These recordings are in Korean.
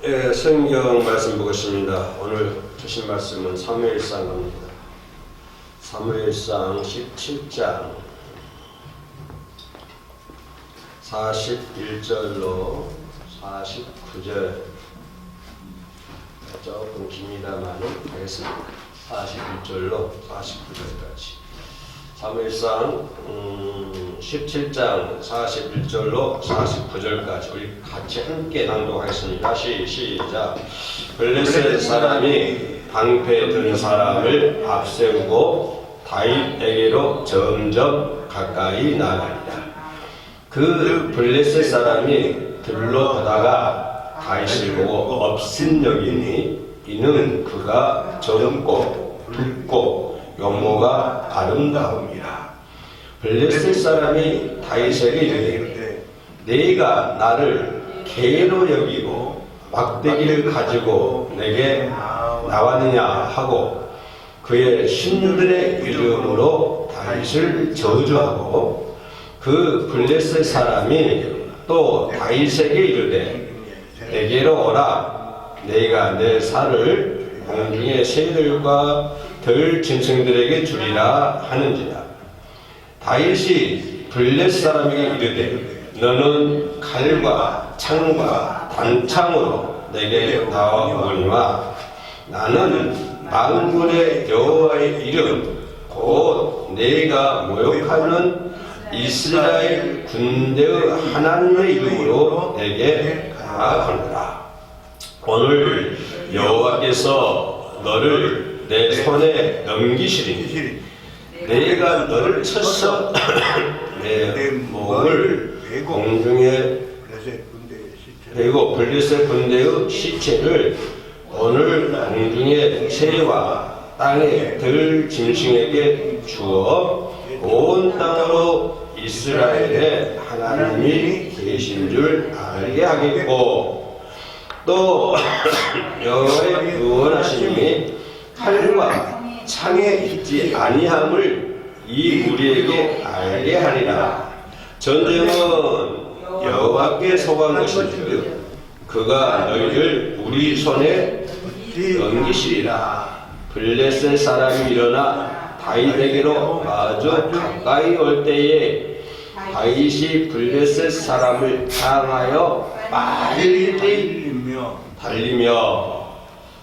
성경 말씀 보겠습니다. 오늘 주신 말씀은 사무엘상 갑니다. 사무엘상 17장 41절로 49절 조금 깁니다만 하겠습니다. 41절로 49절까지 사무엘상 17장 41절로 49절까지 우리 같이 함께 낭독하겠습니다. 시작. 블레셋 사람이 방패 든 사람을 앞세우고 다윗에게로 점점 가까이 나아가니라. 그 블레셋 사람이 들로 보다가 다윗을 보고 업신여기니 이는 그가 젊고 붉고 용모가 아름다움이라. 블레셋 사람이 다윗에게 이르되 네가 나를 개로 여기고 막대기를 가지고 내게 나왔느냐 하고 그의 신들의 이름으로 다윗을 저주하고 그 블레셋 사람이 또 다윗에게 이르되 내게로 오라. 내가 내 살을 공중의 새들과 들 짐승들에게 주리라 하는지라. 다윗이 블레셋 사람에게 이르되 너는 칼과 창과 단창으로 내게 나와오니와 나는 만군의 여호와의 이름 곧 네가 모욕하는 이스라엘 군대의 하나님의 이름으로 내게 나아가노라. 오늘 여호와께서 너를 내 손에 넘기시리니 내가 너를 쳐서 내 목을 공중에 베고 블레셋 군대의 시체를 오늘 공중의 새와 땅의 들 짐승에게 주어 온 땅으로 이스라엘의 하나님이 계신 줄 알게 하겠고 또 여호와의 구원하심이 칼과 창에 있지 아니함을 이 우리에게 알게 하리라. 전쟁은 여호와께 속한 것인즉 그가 너희를 우리 손에 넘기시리라. 블레셋 사람이 일어나 다윗에게로 아주 가까이 올 때에 다윗이 블레셋 사람을 향하여 빨리 달리며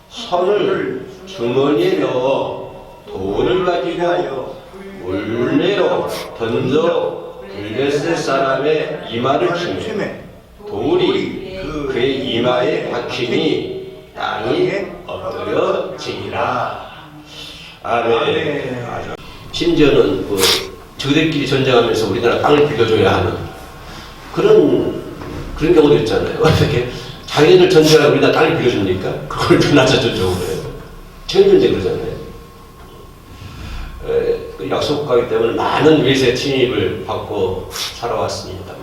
손을 주머니에 넣어 돌을 가지고 물레로 던져 블레셋 사람의 이마를 치매 돌이 그의 이마에 박히니 땅이 엎드려지니라. 아멘. 심지어는 저들끼리 전쟁하면서 우리나라 땅을 빌려줘야 하는 그런 경우도 있잖아요. 어떻게 자기들 전쟁하고 우리나라 땅을 빌려줍니까? 그걸 낮아주려고 그래요. 전쟁 그러잖아요. 약속하기 때문에 많은 외세 침입을 받고 살아왔습니다만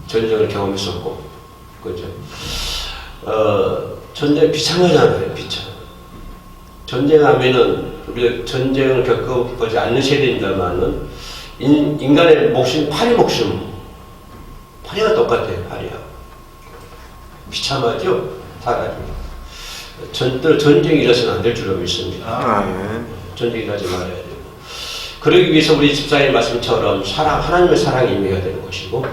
전쟁을 경험했었고, 그죠? 전쟁 비참하잖아요, 비참. 전쟁하면은 우리가 전쟁을 겪어보지 않으셔야 된다면은 인간의 목숨, 파리 목숨, 파리가 똑같아요, 파리야. 비참하죠, 사람이. 전쟁이 일어서는 안 될 줄로 믿습니다. 전쟁이 일어나지 말아야 되고. 그러기 위해서 우리 집사님 말씀처럼 하나님의 사랑이 임해야 되는 것이고,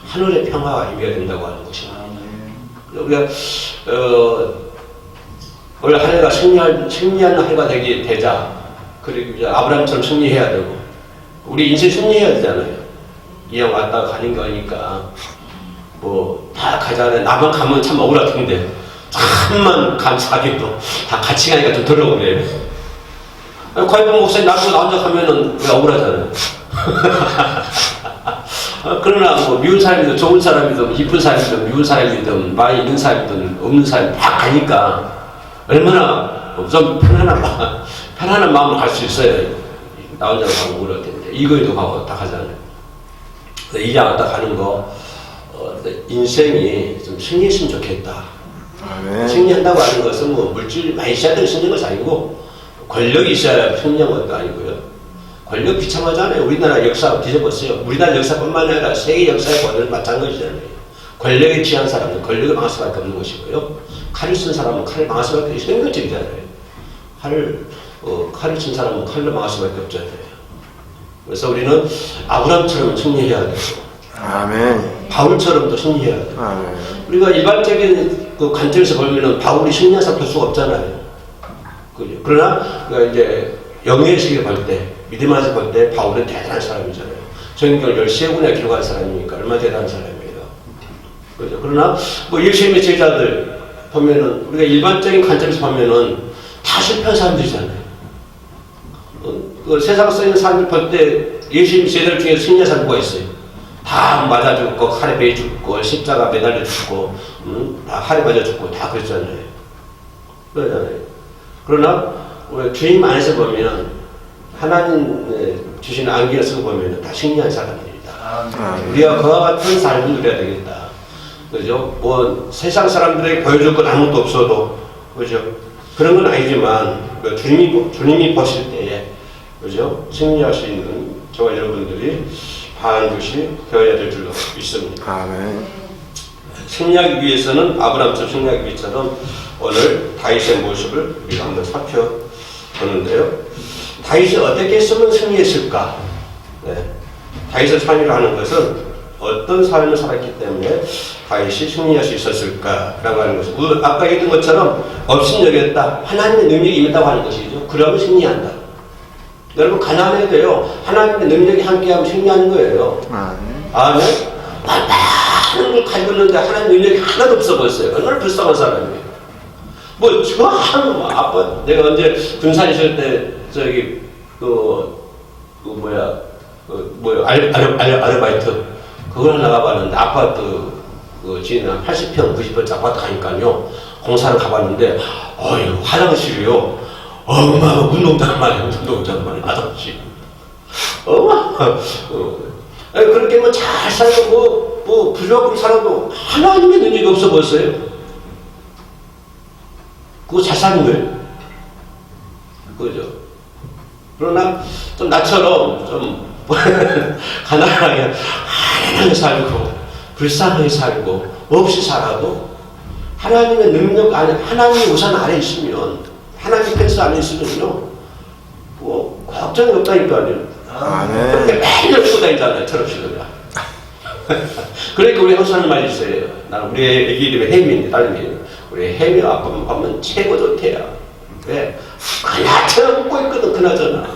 하늘의 평화가 임해야 된다고 하는 것입니다. 우리가, 원래 한 해가 승리하는 해가 되자. 그리고 이제 아브라함처럼 승리해야 되고, 우리 인생 승리해야 되잖아요. 이왕 왔다 가는 거니까, 다 가잖아요. 나만 가면 참 억울할 텐데, 참만 감사하게도 다 같이 가니까 좀 덜 억울해요. 과연 목사님 나도 나 혼자 가면은 왜 억울하잖아요. 그러나 미운 사람이든 좋은 사람이든 이쁜 사람이든 미운 사람이든 많이 있는 사람이든 없는 사람이 다 가니까 얼마나 좀 편안한 마음으로 갈 수 있어요. 나 혼자 가면 억울할 텐데 이거에도 가고 다 가잖아요. 이장 왔다 가는 거 인생이 좀 승리했으면 좋겠다. 승리한다고 하는 것은 물질 많이 있어야 되는 승리한 것이 아니고 권력이 있어야 승리한 것도 아니고요. 권력 비참하잖아요. 우리나라 역사 뒤져보세요. 우리나라 역사뿐만 아니라 세계 역사의 권력은 마찬가지잖아요. 권력에 취한 사람은 권력을 망할 수밖에 없는 것이고요. 칼을 쓴 사람은 칼을 망할 수밖에 없는 것이잖아요. 칼을 쓴 사람은 칼로 망할 수밖에 없잖아요. 그래서 우리는 아브라함처럼 승리해야 되고, 아멘. 바울처럼도 승리해야 돼요. 아멘. 우리가 일반적인 그 관점에서 보면은 바울이 승리한 사람 볼 수가 없잖아요. 그죠? 그러나 우리가 이제 영의 세계 볼 때, 믿음 안에서 볼 때 바울은 대단한 사람이잖아요. 성경을 13권이나 기록한 사람이니까 얼마나 대단한 사람이에요. 그죠? 그러나 뭐 예수님의 제자들 보면은 우리가 일반적인 관점에서 보면은 다 실패한 사람들이잖아요. 그 세상 속에 있는 사람들 볼 때 예수님 제자들 중에 승리한 사람 누가 있어요? 다 맞아 죽고 칼에 베어 죽고 십자가 매달려 죽고 다 칼에 맞아 죽고 다 그랬잖아요. 그러잖아요. 그러나 우리 주님 안에서 보면 하나님 주시는 안경을 쓰고 보면 다 승리한 사람들이다. 우리가 그와 같은 삶을 누려야 되겠다. 그죠? 뭐 세상 사람들에게 보여줄 건 아무것도 없어도, 그죠? 그런 건 아니지만 주님이 보실 때에, 그죠? 승리할 수 있는 저와 여러분들이 반드시 되어야 될 줄로 믿습니다. 아멘. 승리하기 위해서는 아브라함처럼 승리하기 위해서는 오늘 다윗의 모습을 우리가 한번 살펴보는데요. 다윗이 어떻게 했으면 승리했을까? 네. 다윗을 상의를 하는 것은 어떤 삶을 살았기 때문에 다윗이 승리할 수 있었을까라고 하는 것은 아까 얘기했던 것처럼 없인 여겼다. 하나님의 능력이 임했다고 하는 것이죠. 그러면 승리한다. 여러분 가난해도 돼요. 하나님의 능력이 함께하면 승리하는 거예요. 아멘. 많은 걸 가지고 있는데 하나님의 능력이 하나도 없어 보였어요. 얼마나 불쌍한 사람이에요. 뭐 저한 아빠 내가 언제 군산에 있을 때 저기 아르바이트 그걸 나가봤는데 아파트 지금 80평 90평 아파트 가니까요 공사를 가봤는데 화장실이요 운동장만 화장실 그렇게 뭐 잘 살고 뭐 부족하게 살아도 하나님의 능력이 없어 보였어요. 그거 잘 사는 거예요. 그죠? 그러나 좀 나처럼 좀 가난하게 살고 불쌍하게 살고 없이 살아도 하나님의 능력 안에 하나님의 우산 아래 있으면 하나님 펜스 안에 있으면요 뭐 걱정이 없다니까요. 그렇게 매일 쓰고 다니잖아요. 철없이가. 그러니까 우리 한국 사람 말이 있어요. 나는 우리 애기 이름이 혜미인데 딸이 우리 혜미 아빠 보면 최고 좋대요. 왜? 그나저나 웃고 있거든. 그나저나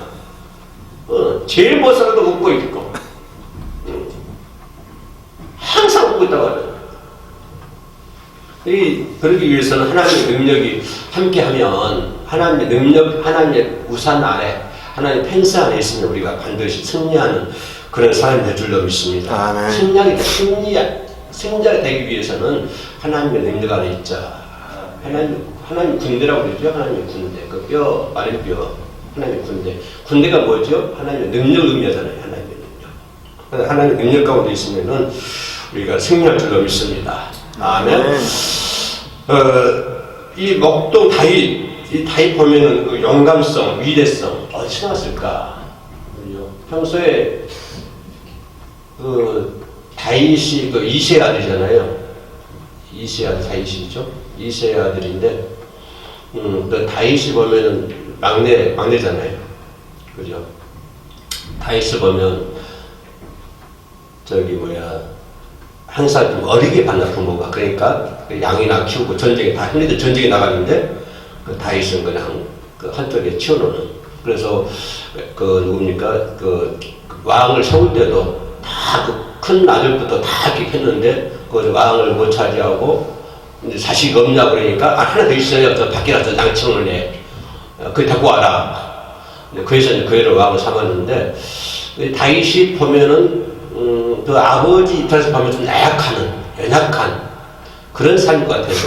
제일 못 살아도 웃고 있고 항상 웃고 있다고 하죠. 그러기 위해서는 하나님의 능력이 함께하면 하나님의 능력, 하나님의 우산 아래 하나님의 펜스 안에 있으면 우리가 반드시 승리하는 그런 사람이 될 줄로 믿습니다. 승리자가 되기 위해서는 하나님의 능력 안에 있자. 하나님 군대라고 그러죠. 하나님의 군대. 그 뼈, 마른 뼈. 하나님의 군대. 군대가 뭐죠? 하나님의 능력을 의미하잖아요. 하나님의 능력. 하나님의 능력 가운데 있으면은 우리가 승리할 줄로 믿습니다. 아멘. 이 목동 이 다윗 보면은 그 영감성, 위대성 어디서 나왔을까? 평소에 다윗이 이새의 아들이잖아요. 이새의 아들 다윗이죠. 이새의 아들인데, 다윗이 보면은 막내잖아요. 그죠? 다윗을 보면 항상 좀 어리게 봤나 부모가. 그러니까 양이나 키우고 흔히들 전쟁에 나가는데 다윗은 그냥 한쪽에 치워놓는. 그래서 왕을 세울 때도 다 큰 아들부터 다 이렇게 했는데 왕을 못 차지하고 이제 자식이 없냐 그러니까 하나 더 있어요. 저 밖에 나서 낭청을 해. 그거 데리고 와라. 그래서 이제 그 애를 왕을 삼았는데 다윗이 보면은 그 아버지 입장에서 보면 좀 연약한 그런 삶인 것 같아요.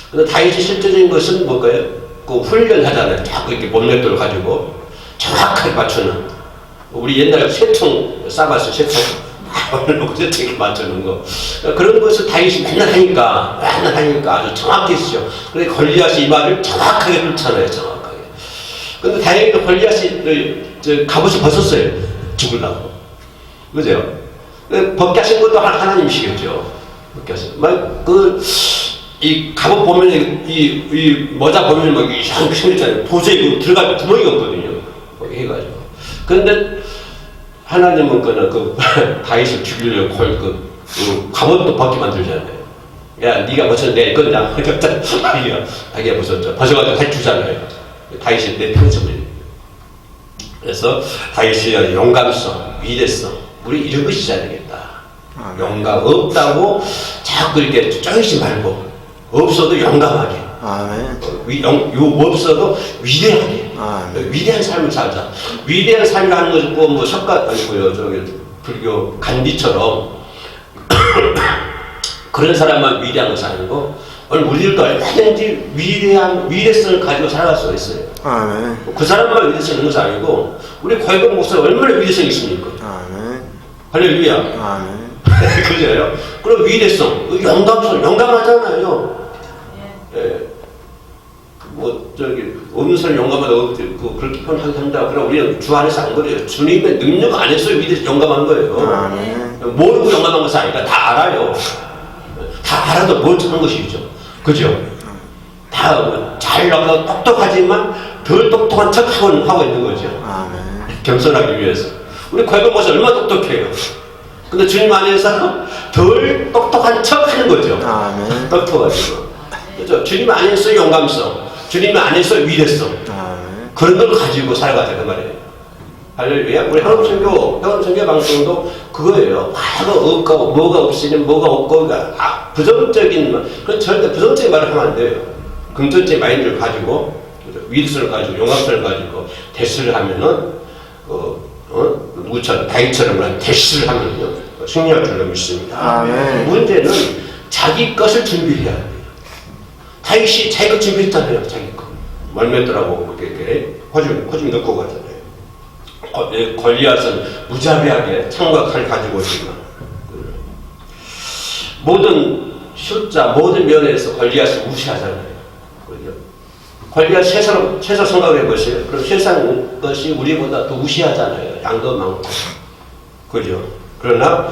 근데 다윗이 실제적인 것은 뭘까요? 그 훈련하잖아요. 자꾸 이렇게 몸맷돌 가지고 정확하게 맞추는. 우리 옛날에 쇠총 싸봤어요. 쇠총. 놓고 쇠총에 맞추는 거. 그런 것을 다윗이 맨날 하니까 아주 정확히 했죠. 그런데 골리앗이 이 말을 정확하게 뚫잖아요. 정확하게. 근데 다행히도 골리앗이 갑옷을 벗었어요. 죽으려고. 그죠? 벗게 하신 것도 하나님이시겠죠. 느꼈어요. 이 갑옷 보면, 이 모자 보면 막 이상하게 생겼잖아요. 도저히 들어갈 구멍이 없거든요. 해가지고. 그런데 하나님은 다윗을 죽이려고 갑옷도 벗게 만들잖아요. 야, 네가 벗어도 내 거냐? 자기가 벗어가지고 다시 주잖아요. 다윗이 내 평생을. 그래서 다윗이 용감성, 위대성, 우리 이런 거 지져야 되겠다. 용감 없다고 자꾸 이렇게 쩌이지 말고, 없어도 용감하게. 없어도 위대하게. 위대한 삶을 살자. 위대한 삶이라는 것은 뭐 석가 아니고요. 불교 간디처럼 그런 사람만 위대한 것이 아니고, 우리들도 얼마든지 위대성을 가지고 살아갈 수가 있어요. 그 사람만 위대성이 있는 것이 아니고, 우리 고혜봉 목사가 얼마나 위대성이 있습니까? 할렐루야. 그죠? 그리고 위대성, 용감성, 용감하잖아요. 없는 사람 용감하다고 그렇게 표현하긴 한다. 그럼 우리는 주 안에서 안 그래요. 주님의 능력 안에서 용감한 거예요. 모르고 용감한 것이 아니라 다 알아요. 다 알아도 멀쩡한 것이죠. 그죠? 다 잘 나가고 똑똑하지만 덜 똑똑한 척 하고 있는 거죠. 겸손하기 위해서. 우리 고혜봉 목사 얼마나 똑똑해요. 근데 주님 안에서 덜 똑똑한 척 하는 거죠. 똑똑하지고. 그죠? 주님 안에서 용감성, 주님 안에서 위대성. 그런 걸 가지고 살아가자, 그 말이에요. 할렐루야. 우리 한국선교 방송도 그거예요. 뭐가 없으면 뭐가 없고, 부정적인, 절대 부정적인 말을 하면 안 돼요. 긍정적인 마인드를 가지고, 위대성을 가지고, 용감성을 가지고, 대시를 하면은, 누구처럼, 다윗처럼 대시를 하면요, 승리할 줄로 믿습니다. 문제는 자기 것을 준비해야 돼요. 다윗이 자기 것 준비했잖아요, 자기 것. 멀맷더라고, 이렇게, 호줌 넣고 가잖아요. 골리앗은 무자비하게 창과 칼 가지고 있지만, 모든 숫자, 모든 면에서 골리앗을 무시하잖아요. 골리앗 최소 생각을 해보세요. 그럼 세상 것이 우리보다 더 무시하잖아요. 양도 많고. 그죠? 그러나,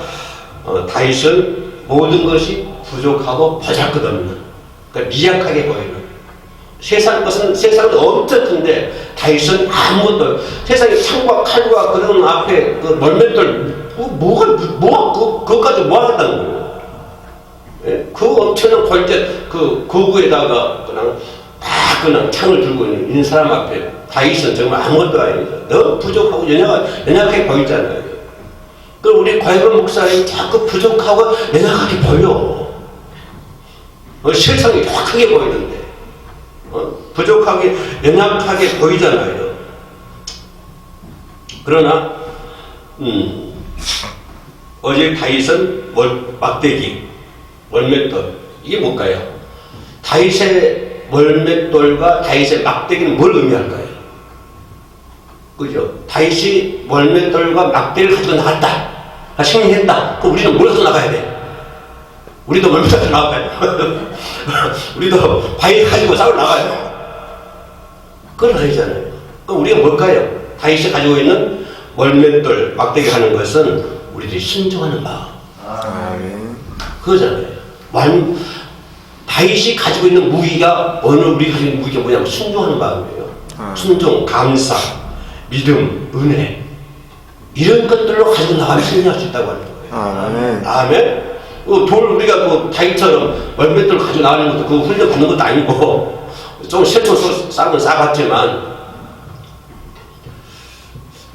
다윗은 모든 것이 부족하고 보잘것없는, 그러니까 미약하게 보이는. 세상은 엄청 큰데, 다윗은 아무것도, 세상에 창과 칼과 그런 앞에 멀맷돌, 그것까지 뭐 하겠다는 거예요? 그 엄청난 거구에다가 그냥 창을 들고 있는 사람 앞에 다윗은 정말 아무것도 아니죠. 너무 부족하고 연약하게 보이잖아요. 그럼 우리 고혜봉 목사님 자꾸 부족하고 연약하게 보여. 세상이 크게 보이는데 부족하게 연약하게 보이잖아요. 그러나 어제 다윗은 막대기, 월맷돌, 이게 뭘까요? 다윗의 월맷돌과 다윗의 막대기는 뭘 의미할까요? 그죠? 다윗이 월맷돌과 막대기를 가지고 나갔다. 승리했다. 그럼 우리는 뭘 가지고 나가야 돼? 우리도 월맷돌 가지고 나가야 돼. 우리도 바위 가지고 싸우러 나가야 돼. 그건 아니잖아요. 그럼 우리가 뭘까요? 다윗이 가지고 있는 월맷돌, 막대기 하는 것은 우리들이 순종하는 마음. 그거잖아요. 다윗이 가지고 있는 무기가, 우리 가지고 있는 무기가 뭐냐면 순종하는 마음이에요. 순종, 감사, 믿음, 은혜. 이런 것들로 가지고 나가면 승리할 수 있다고 하는 거예요. 아멘. 우리가 다윗처럼 월맷돌 가지고 나가는 것도 그 훈련 받는 것도 아니고, 좀 실초 싸면 싸갔지만,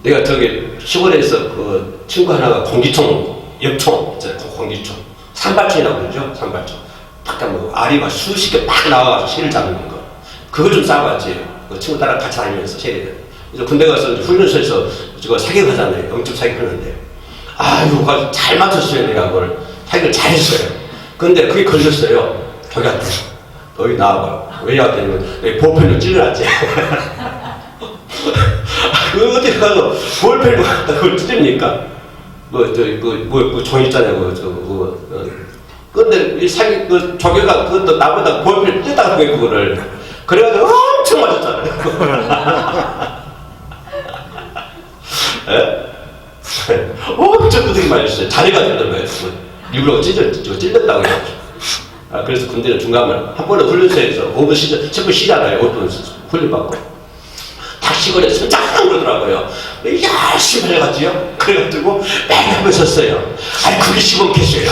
내가 시골에서 친구 하나가 엽총 있잖아요. 공기총. 산발총이라고 그러죠. 산발총. 알이 막 수십 개 막 나와가지고 새를 잡는 거. 그걸 좀 싸봤지. 그 친구 따라 같이 다니면서 새를. 그래서 군대 가서 훈련소에서 사격하잖아요. 영접 사격하는데. 이거 잘 맞췄어요. 내가 그걸. 사격을 잘했어요. 근데 그게 걸렸어요. 저기한테. 너희 나와봐. 왜 왔더니 내 보편을 찔러놨지. 어디 가서 볼펜을 갖다 그걸 찌릅니까? 종 있잖아요. 근데 이 조개가 그것도 나보다 볼펜을 뜯다가 그거를. 그래가지고 엄청 맞았잖아요. 엄청 두들기 맞았어요. 자리가 되더라고요. 일부러 찔렸다고 해요. 그래서 군대는 중간만 한 번에 훈련소에서 5분 10분 쉬잖아요. 5분 훈련받고 다 시골에서 짱 그러더라고요. 열심히 해가지고요. 그래가지고 매일 섰어요. 아니 그게 시범캐스예요.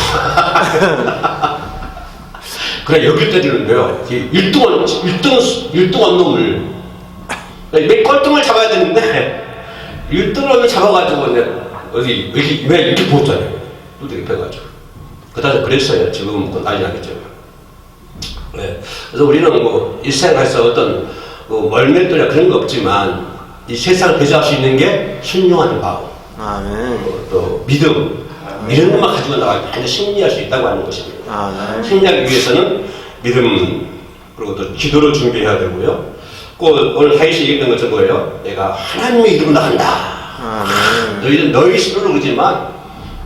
그래 여길 때리는데요. 율등한 놈을 매 꼴등을 잡아야 되는데 율등을 잡아가지고 어디 왜 이렇게 부었잖아요. 뚜벅이 펴가지고. 그다음에 그랬어요. 지금은 난리 나겠죠. 네. 그래서 우리는 뭐 일생에서 어떤 멀맷돌이나 그런 거 없지만 이 세상을 대조할 수 있는 게 순종하는 마음, 또 믿음 이런 것만 가지고 나가면 완전 승리할 수 있다고 하는 것입니다. 승리하기 위해서는 믿음 그리고 또 기도를 준비해야 되고요. 꼭 오늘 하이시 얘기했던 것처럼 뭐예요? 내가 하나님의 이름으로 나간다. 너희는 너희 신으로 그러지만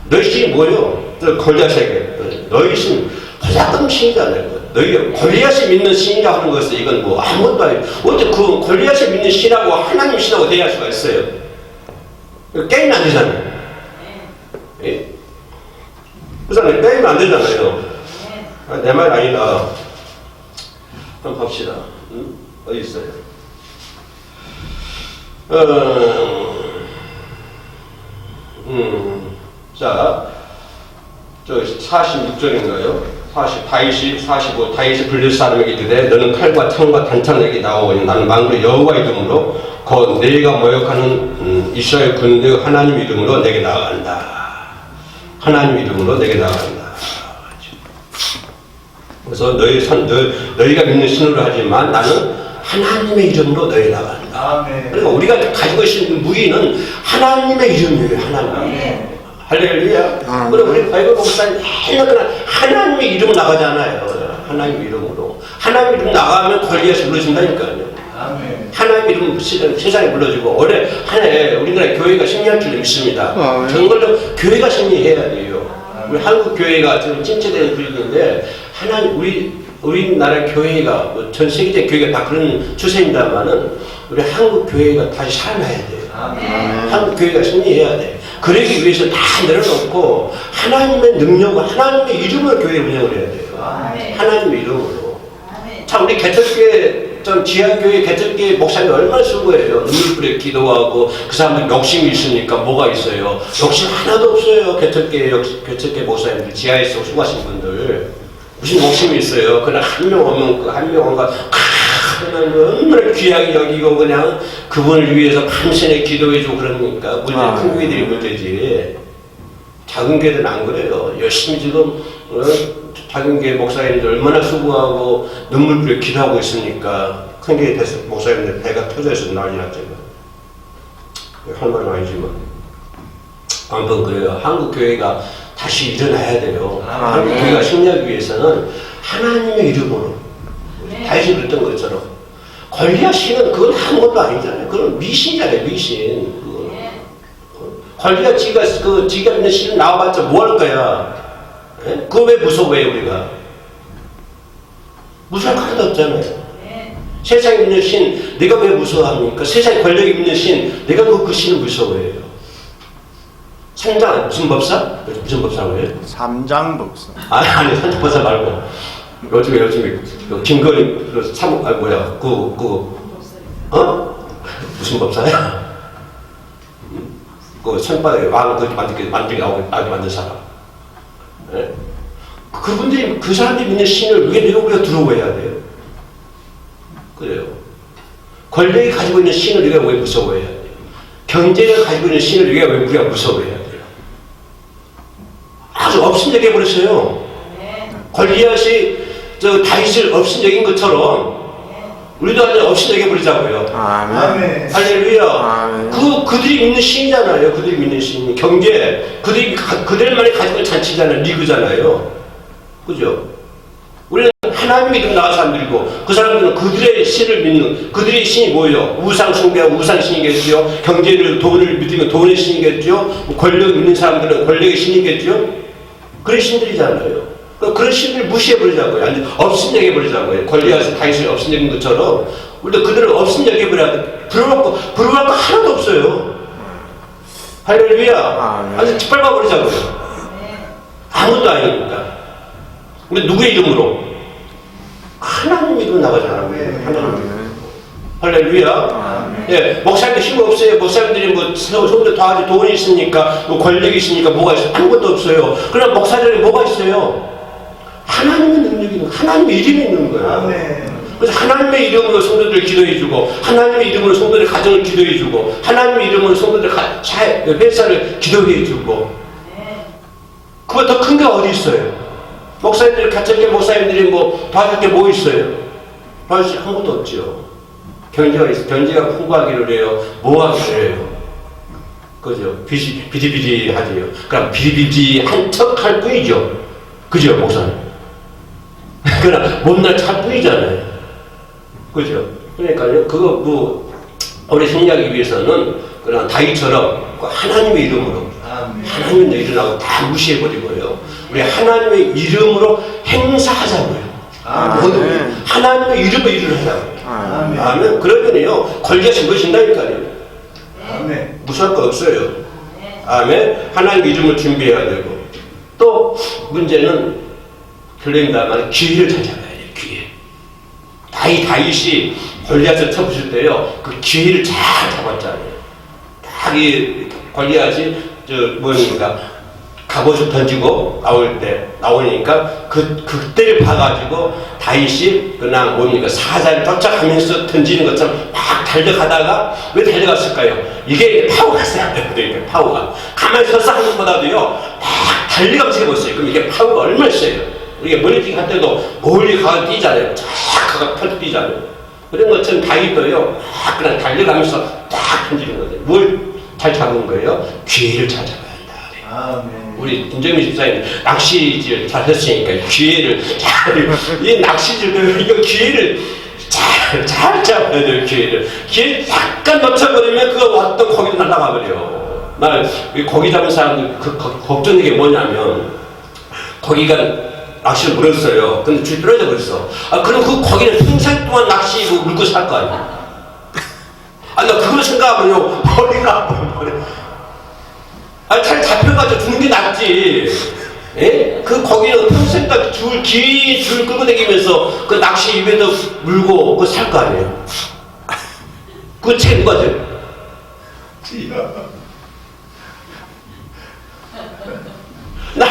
너희 신이 뭐예요? 골리앗에게 너희 신 가장 신이잖아요. 너희 골리앗이 믿는 신이라고 하는 것은 이건 뭐 아무것도 아니에요. 어떻게 그 골리앗이 믿는 신하고 하나님 신하고 대할 수가 있어요? 게임이 안 되잖아요. 예? 그래서 게임이 안 되잖아요. 내 말 아니다. 한번 봅시다. 어디 있어요? 자, 저 46절인가요? 45 다윗이 불릴 사람에게 이르되 너는 칼과 창과 단창에게 나오니 나는 만군의 여호와 이름으로 곧 너희가 모욕하는 이스라엘 군대 하나님 이름으로 내게 나아간다. 하나님 이름으로 내게 나아간다. 그래서 너희가 믿는 신으로 하지만 나는 하나님의 이름으로 너희 나간다. 그러니까 우리가 가지고 있는 무기는 하나님의 이름이에요. 하나님. 할렐루야. 그럼 우리 바이블 목사님 맨날 하나님의 이름으로 나가잖아요. 하나님의 이름으로. 하나님의 이름 나가면 권리에서 불러준다니까요. 하나님의 이름 세상에 불러주고 올해 한 해 우리나라 교회가 승리할 줄 믿습니다. 정말로 교회가 승리해야 돼요. 우리 한국 교회가 지금 침체되는 분위기인데 하나님 우리나라 교회가 전 세계적 교회가 다 그런 추세입니다만은 우리 한국 교회가 다시 살아나야 돼요. 한국 교회가 승리해야 돼. 그러기 위해서 다 내려놓고 하나님의 능력과 하나님의 이름으로 교회를 운영을 해야 돼요. 하나님의 이름으로. 참 우리 개척교회 좀 지하교회 개척교회 목사님 얼마나 수고해요. 눈물 뿌려 기도하고 그 사람들 욕심이 있으니까 뭐가 있어요. 욕심 하나도 없어요. 개척교회 목사님들 지하에서 수고하신 분들 무슨 욕심이 있어요. 그냥 한 명 오면 그 한 명 오면 그냥 얼마나 귀하게 여기고 그냥 그분을 위해서 밤새내 기도해주고 그러니까 문제는 큰 교회들이 문제지. 작은 교회들은 안 그래요. 열심히 지금 작은 교회 목사님들 얼마나 수고하고 눈물 뿌려 기도하고 있으니까 큰 교회 목사님들 배가 터져서 난리 났죠. 할 말은 아니지만 아무튼 그래요. 한국 교회가 다시 일어나야 돼요. 한국 교회가 승리하기 위해서는 하나님의 이름으로 다윗이 그랬던 것처럼 골리앗은 그건 아무것도 아니잖아요. 그건 미신이잖아요. 미신. 골리앗 지가 있는 신을 나와봤자 뭐 할 거야? 그거 왜 무서워해요 우리가? 무서울 거 하나도 없잖아요. 세상에 있는 신 내가 왜 무서워합니까? 세상에 권력이 있는 신 내가 그 신을 무서워해요. 삼장 무슨 법사? 무슨 법사라고 해요? 삼장법사. 아니 삼장 법사 말고 요즘에 김건희 무슨 법사야? 그 손바닥에 왕을 만들게 나오게 만든 사람. 네? 그분들이 그 사람들이 믿는 신을 왜 우리가 두려워해야 돼요? 그래요. 권력이 가지고 있는 신을 우리가 왜 무서워해야 돼요? 경제가 가지고 있는 신을 우리가 무서워해야 돼요? 아주 업신여겨 버렸어요. 골리앗이 다윗을 업신여긴 것처럼 우리도 아주 업신여겨 버리자고요. 아멘. 할렐루야. 그들이 믿는 신이잖아요. 그들이 믿는 신이 경제, 그들만이 가지고 있는 잔치잖아요. 리그잖아요. 그죠? 우리는 하나님의 이름 나간 사람들이고 그 사람들은 그들의 신을 믿는 그들의 신이 뭐예요? 우상 숭배하고 우상 신이겠죠. 돈을 믿으면 돈의 신이겠죠. 권력 있는 사람들은 권력의 신이겠죠. 그런 신들이잖아요. 그런 신들을 무시해버리자고요. 아니, 업신여겨버리자고요. 권리아서 다윗을 업신여긴 것처럼 우리도 그들을 업신여겨버려야 돼. 부러울 거 하나도 없어요. 할렐루야. 아주 짓밟아버리자고요. 아무도 아니니까. 근데 누구의 이름으로? 하나님 이름으로 나가잖아요. 하나님 이름. 할렐루야. 예, 목사님들 힘 없어요. 목사님들이 뭐 성도 도와줄 돈이 있으니까, 뭐 권력이 있으니까 뭐가 있어요? 아무것도 없어요. 그럼 목사들이 뭐가 있어요? 하나님의 능력이 있는, 하나님의 이름이 있는 거예요. 아멘. 그래서 하나님의 이름으로 성도들 기도해주고, 하나님의 이름으로 성도들 가정을 기도해주고, 하나님의 이름으로 성도들 회사를 기도해주고, 그거 더 큰 게 어디 있어요? 목사님들이 가정계 목사님들이 뭐 도와줄 게 뭐 있어요? 도와줄 게 아무것도 없죠. 경제가 있어. 경제가 풍부하기를 해요. 뭐 하기를 해요. 그죠? 비리비리하지요. 그럼 비리비리한 척 할 뿐이죠. 그죠, 목사님? 그러나 못날 척할 뿐이잖아요. 그죠? 그러니까요, 그거 뭐, 우리 승리하기 위해서는 그런 다윗처럼 하나님의 이름으로, 하나님의 이름하고 다 무시해버리고요. 우리 하나님의 이름으로 행사하자고요. 모두 하나님의 이름으로 일을 하자고요. 아멘. 그러면요, 걸려서 무엇인다니까요. 아멘. 무시할 거 없어요. 아멘. 하나님 이름을 준비해야 되고, 또 문제는 결론이다만 기회를 찾아가야 돼요. 기회. 다윗이 골리앗을 쳐부실 때요, 그 기회를 잘 잡았잖아요. 딱 이 골리앗이 뭐니까 갑옷을 던지고 나오니까 그때를 봐가지고 다윗이 그냥 뭡니까 사자를 쫓아가면서 던지는 것처럼 막 달려가다가 왜 달려갔을까요? 이게 파워가 있어야 되거든요. 파워가 가만히 서서 하는 것보다도요 막 달려가면서 해보세요. 그럼 이게 파워가 얼마나 있어요? 우리가 머리뛰기 할 때도 멀리 가서 뛰잖아요. 쫙 가서 펼쳐 뛰잖아요. 그런 것처럼 다윗도요 막 그냥 달려가면서 딱 던지는 거죠. 뭘 잘 잡은 거예요? 기회를 잘 잡아야 한다. 아멘. 우리 김정민 집사님 낚시질 잘 했으니까 기회를 이 낚시질 이거 기회를 잘 잡아야 돼요. 기회 약간 놓쳐버리면 그 왔던 고기도 날아가 버려. 날 고기 잡은 사람들 걱정된 게 뭐냐면 고기가 낚시를 물었어요. 근데 줄이 떨어져 버렸어. 그럼 그 고기는 평생 동안 낚시 물고 살 거 아니야. 나 그걸 생각하면요 머리가 아파요. 잘 잡혀가지고 죽는 게 낫지. 예? 그 거기는 평생까지 긴 줄 끌고 다니면서 그 낚시 입에도 물고 그거 살 거 아니에요. 그거 책 누가 돼? 나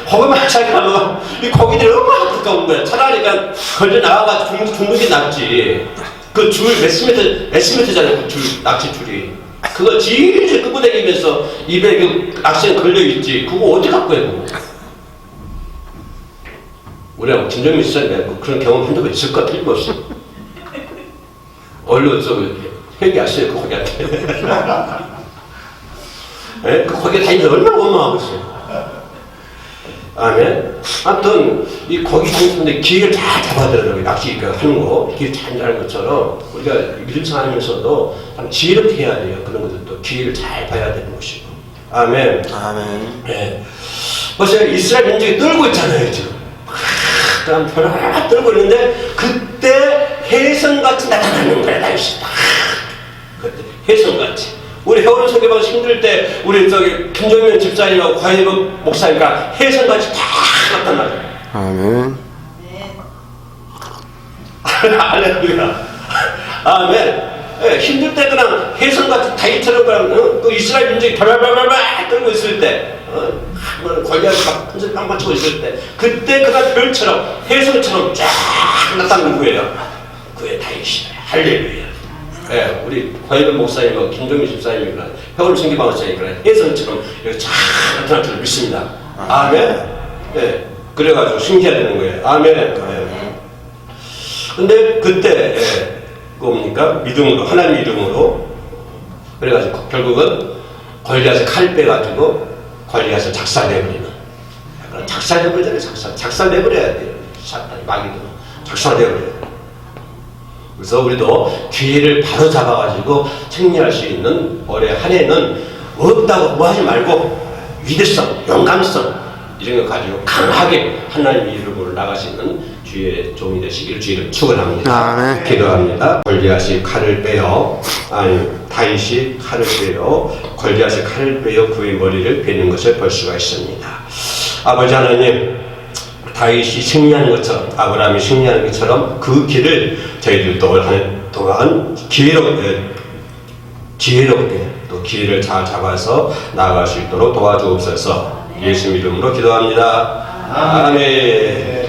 거기만 생각하면 이 고기들이 얼마나 가까운 거야. 차라리 그냥 걸려 나와가지고 죽는 게 낫지. 그 줄 몇 미터잖아요. 그 줄, 낚시 줄이. 그거 질질 끌고 다니면서 입에 그 낚시에 걸려있지. 그거 어디 갖고 해, 그거. 우리가 김정민 씨는 그런 경험 한 적이 있을 것 같아, 틀림없이. 얼른 회개하세요, 그 거기한테. 예? 그 거기에 다니면서 얼마나 원망하고 있어요. 아멘. 아무튼 이 거기 다니는데 기회를 잘 잡아야 되더라고요. 낚시 하는 거 기회 잘 잡는 것처럼 우리가 믿음 생활하면서도 참 지혜롭게 해야 돼요. 그런 것들도 기회를 잘 봐야 되는 것이고. 아멘. 아멘. 네. 보세요. 이스라엘 민족이 떨고 있잖아요 지금. 그럼 벼락 떨고 있는데 그때 혜성같이 나타나는 거야 다윗이. 그때 혜성같이. 우리 회원 소개받아서 힘들 때 우리 김정민 집사님하고 과일부 목사님과 혜성같이 다 나타나요. 아멘. 할렐루야. 아멘. 네, 힘들 때 그냥 혜성같이 다윗처럼 그냥 그 이스라엘 민족이 발발발발 떨고 있을 때 권리하게 막 흔들 빵빵 치고 있을 때 그때 그냥 별처럼 혜성처럼 쫙 나타나는 거예요. 그게 다윗이에요. 할렐루야. 네, 우리 과일부 목사님하고 김종민 집사님이나 회원 승기방 목사님이나 혜성처럼 이렇게 쫙 나타날 줄 믿습니다. 아멘. 네, 그래가지고 승리해야 되는 거예요. 아멘. 네. 근데 그때 뭡니까? 믿음으로 하나님 이름으로 그래가지고 결국은 골리앗의 칼 빼가지고 골리앗을 작살내버리는 작살내버리잖아요. 작살내버려야 돼요. 사탄이 마귀도 작살내버려요. 그래서 우리도 기회를 바로 잡아가지고 승리할 수 있는 올해 한 해는 없다고 뭐 하지 말고 위대성, 용감성 이런 거 가지고 강하게 하나님의 이름으로 나갈 수 있는 주의 종이 되시기를 주의를 축원합니다. 아멘. 기도합니다. 골리앗이 칼을 빼어 다윗이 칼을 빼어 골리앗이 칼을 빼어 그의 머리를 베는 것을 볼 수가 있습니다. 아버지 하나님, 다윗이 승리하는 것처럼, 아브라함이 승리하는 것처럼 그 길을 저희들도 올 한 동안 지혜롭게 또 기회를 잘 잡아서 나아갈 수 있도록 도와주옵소서. 예수 이름으로 기도합니다. 아멘.